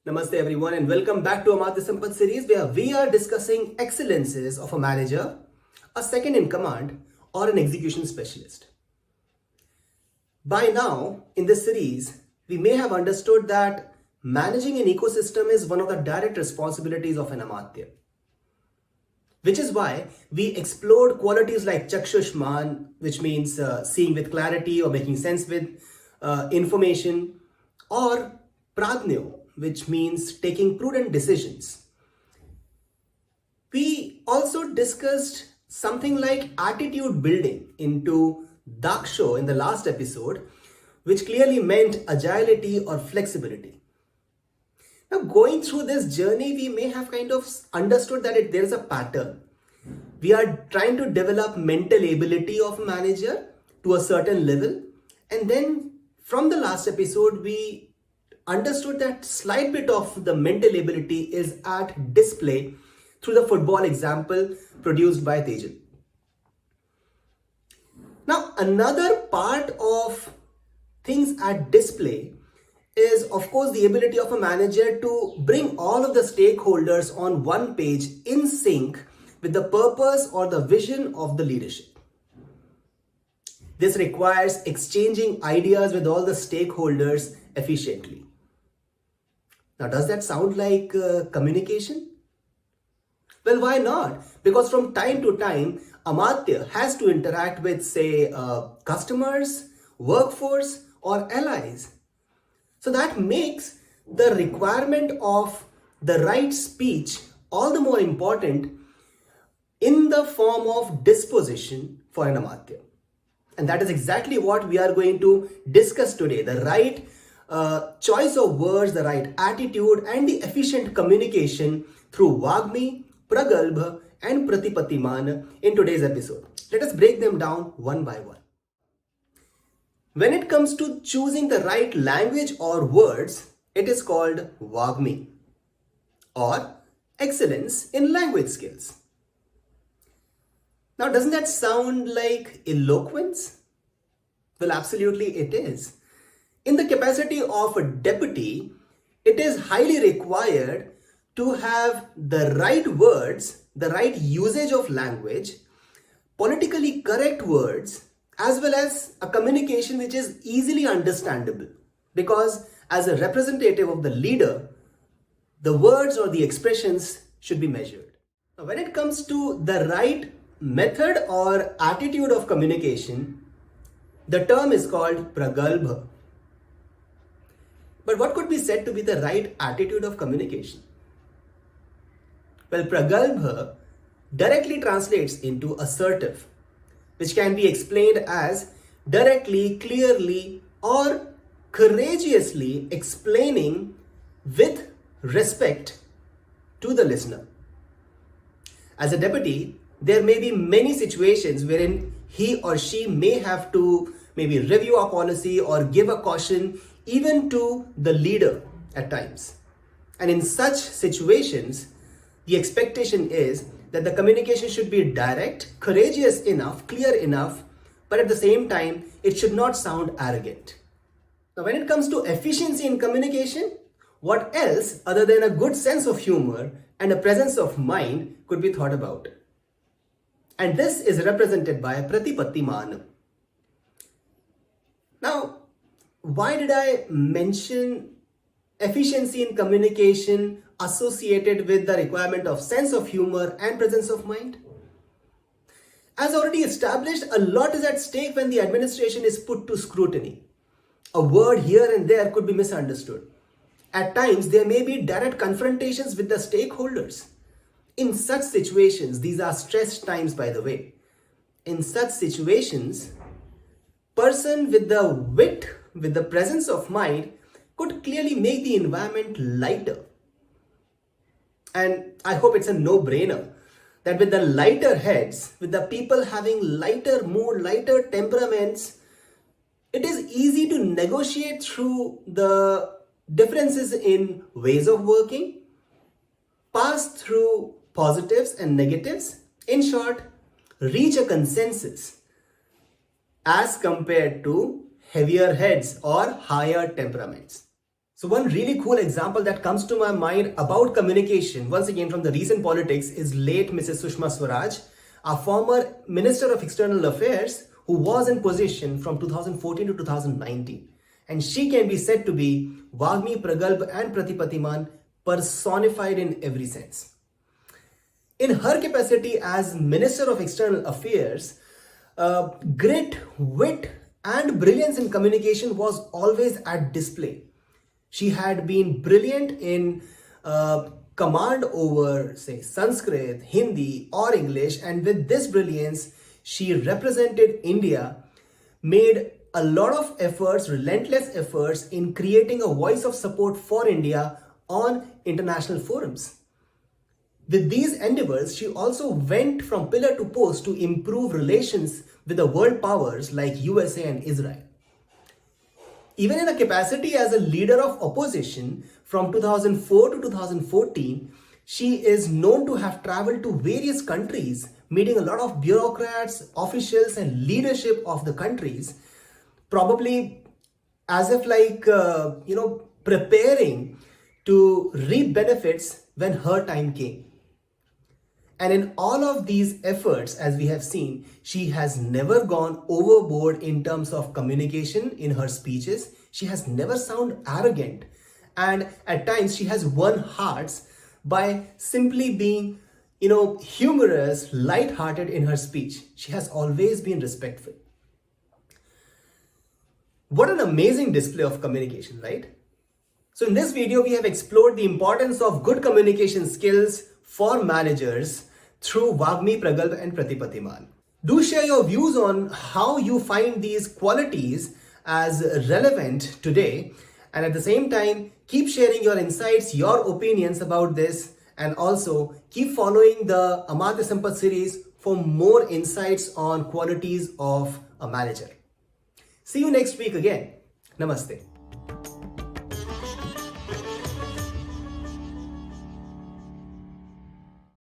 Namaste everyone and welcome back to Amatya Sampat series where we are discussing excellences of a manager, a second in command or an execution specialist. By now in this series, we may have understood that managing an ecosystem is one of the direct responsibilities of an Amatya. Which is why we explored qualities like Chakshushmaan, which means seeing with clarity or making sense with information, or Pradnyo, which means taking prudent decisions. We also discussed something like attitude building into Daaksho in the last episode, which clearly meant agility or flexibility. Now, going through this journey, we may have kind of understood that there is a pattern. We are trying to develop mental ability of a manager to a certain level, and then from the last episode, we understood that slight bit of the mental ability is at display through the football example produced by Tejal. Now, another part of things at display is, of course, the ability of a manager to bring all of the stakeholders on one page in sync with the purpose or the vision of the leadership. This requires exchanging ideas with all the stakeholders efficiently. Now, does that sound like communication? Well, why not? Because from time to time, Amatya has to interact with, say, customers, workforce, or allies. So that makes the requirement of the right speech all the more important in the form of disposition for an Amatya. And that is exactly what we are going to discuss today, the right choice of words, the right attitude, and the efficient communication through Vagmi, Pragalbh, and Pratipatimaan in today's episode. Let us break them down one by one. When it comes to choosing the right language or words, it is called Vagmi or excellence in language skills. Now, doesn't that sound like eloquence? Well, absolutely it is. In the capacity of a deputy, it is highly required to have the right words, the right usage of language, politically correct words, as well as a communication which is easily understandable. Because as a representative of the leader, the words or the expressions should be measured. Now, when it comes to the right method or attitude of communication, the term is called Pragalbh. But what could be said to be the right attitude of communication? Well, Pragalbh directly translates into assertive, which can be explained as directly, clearly, or courageously explaining with respect to the listener. As a deputy, there may be many situations wherein he or she may have to maybe review a policy or give a caution even to the leader at times. And in such situations, the expectation is that the communication should be direct, courageous enough, clear enough, but at the same time, it should not sound arrogant. Now, when it comes to efficiency in communication, what else other than a good sense of humor and a presence of mind could be thought about? And this is represented by Pratipatimaan. Now, why did I mention efficiency in communication associated with the requirement of sense of humor and presence of mind? As already established, a lot is at stake when the administration is put to scrutiny. A word here and there could be misunderstood. At times, there may be direct confrontations with the stakeholders. In such situations, these are stressed times, by the way. In such situations, person with the wit, with the presence of mind, could clearly make the environment lighter. And I hope it's a no-brainer that with the lighter heads, with the people having lighter mood, lighter temperaments, it is easy to negotiate through the differences in ways of working, pass through positives and negatives, in short, reach a consensus as compared to heavier heads or higher temperaments. So one really cool example that comes to my mind about communication, once again from the recent politics, is late Mrs. Sushma Swaraj, a former Minister of External Affairs who was in position from 2014 to 2019. And she can be said to be Vagmi, Pragalbh and Pratipatimaan personified in every sense. In her capacity as Minister of External Affairs, grit, wit and brilliance in communication was always at display. She had been brilliant in command over, say, Sanskrit, Hindi or English, and with this brilliance, she represented India, made a lot of efforts, relentless efforts in creating a voice of support for India on international forums. With these endeavors, she also went from pillar to post to improve relations with the world powers like USA and Israel. Even in a capacity as a leader of opposition from 2004 to 2014, she is known to have traveled to various countries, meeting a lot of bureaucrats, officials and leadership of the countries, probably as if like, preparing to reap benefits when her time came. And in all of these efforts, as we have seen, she has never gone overboard in terms of communication in her speeches. She has never sounded arrogant. And at times she has won hearts by simply being, humorous, light-hearted in her speech. She has always been respectful. What an amazing display of communication, right? So in this video, we have explored the importance of good communication skills for managers through Vagmi, Pragalbh and Pratipatimaan. Do share your views on how you find these qualities as relevant today, and at the same time keep sharing your insights, your opinions about this, and also keep following the Amatya Sampat series for more insights on qualities of a manager. See you next week again. Namaste.